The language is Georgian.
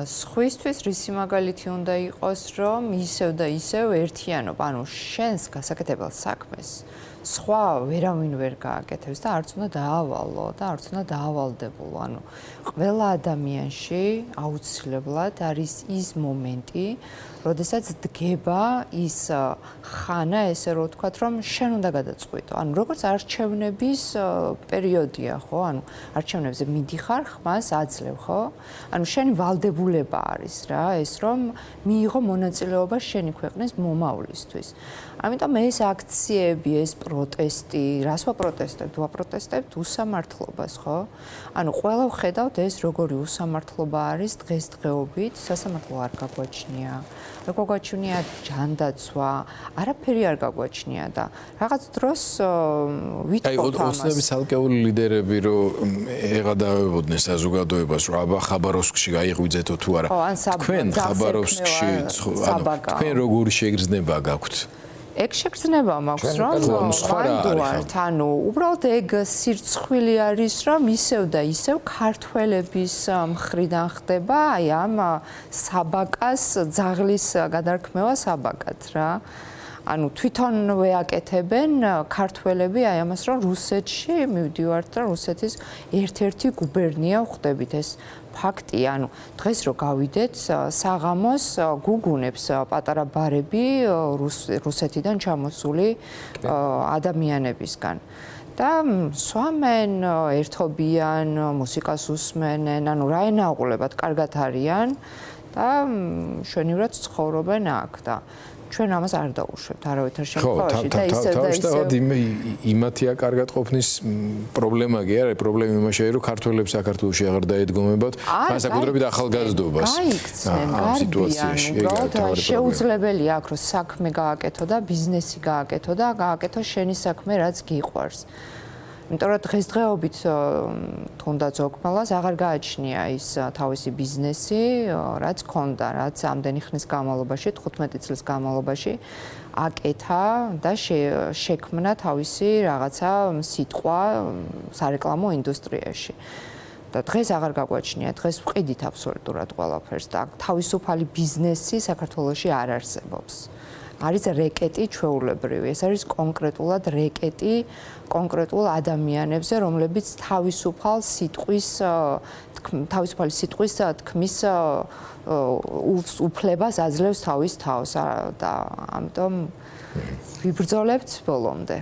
სხვისთვის რისი მაგალითი უნდა იყოს, რომ ისევ და ისევ ერთიანობა, ანუ შენს გასაკეთებელ საქმეს სხვა ვერავინ ვერ გააკეთებს და არც უნდა დაავალო და არც უნდა დაავალდებულო. ანუ ყველა ადამიანში აუცილებლად არის ის მომენტი, როდესაც დგება ის ხანა, ესე რომ ვთქვათ, რომ შენ უნდა გადაწყვიტო. ანუ როგორც არჩევნების პერიოდია, ხო? ანუ არჩევნებზე მიდიხარ, ხმას აძლევ, ხო? ანუ შენი ვალდებულება არის რა, ეს რომ მიიღო მონაწილეობა შენი ქვეყნის მომავლისთვის. ამიტომ ეს აქციები, ეს პროტესტი, რას ვაპროტესტებთ? ვაპროტესტებთ უსამართლობას, ხო? ანუ ყველა ვხედავთ ეს როგორი უსამართლობა არის დღესდღეობით, სასამართლო არ გაგვაჩნია. არ გაგვაჩნია ჯანდაცვა, არაფერი არ გაგვაჩნია და რაღაც დროს ვითხოვთ ამას. ოცნების ალკეული ლიდერები რომ ეღადავებოდნენ საზოგადოებას, რომ აბა ხაბაროვსკში გაიღვიძეთო თუ არა. თქვენ ხაბაროვსკში, თქვენ როგორი შეგრძნება გაქვთ? ეგ შეგრძნება მაქვს, რომ ვართ, ანუ უბრალოდ ეგ სირცხვილი არის, რომ ისევ და ისევ ქართველების მხრიდან ხდება აი ამ საბაკას ძაღლის გადარქმევა საბაკად რა. ანუ თვითონვე აკეთებენ ქართველები აი ამას, რომ რუსეთში მივდივართ და რუსეთის ერთ-ერთი გუბერნია ვხვდებით ეს ფაქტია. ანუ დღეს რო გავიდეთ საღამოს გუგუნებს პატარა ბარები რუსეთიდან ჩამოსული ადამიანებისგან. და სვამენ, ერთობიან, მუსიკას უსმენენ, ანუ რაენაუყულებად კარგად არიან და შვენივრად ცხოვრობენ აქ და ჩვენ ამას არ დაუშვებთ არავითარ შემთხვევაში და ისევ და ისევ. თავისთავად იმათია კარგად ყოფნის პრობლემა კი არა, პრობლემა იმაშია, რომ ქართველებს საქართველოში აღარ დაედგომებათ, განსაკუთრებით ახალგაზრდობას. ამ სიტუაციაში შეუძლებელია აქ რომ საქმე გააკეთო და ბიზნესი გააკეთო და გააკეთო შენი საქმე, რაც გიყვარს. იმიტომ რომ დღესდღეობით თუნდაც ოქმალას აღარ გააჩნია ის თავისი ბიზნესი, რაც ქონდა, რაც ამდენი ხნის განმავლობაში, 15 წლის განმავლობაში აკეთა და შექმნა თავისი რაღაცა სიტყვა სარეკლამო ინდუსტრიაში. და დღეს აღარ გაგვაჩნია, დღეს ვყიდით აბსოლუტურად ყველაფერს და თავისუფალი ბიზნესი საქართველოში არ არსებობს. არის რეკეტი ჩვეულებრივი, ეს არის კონკრეტულად რეკეტი კონკრეტულ ადამიანებზე, რომლებიც თავისუფალი სიტყვის თქმის უფლებას აძლევს თავის თავს და ამიტომ ვიბრძოლებთ ბოლომდე.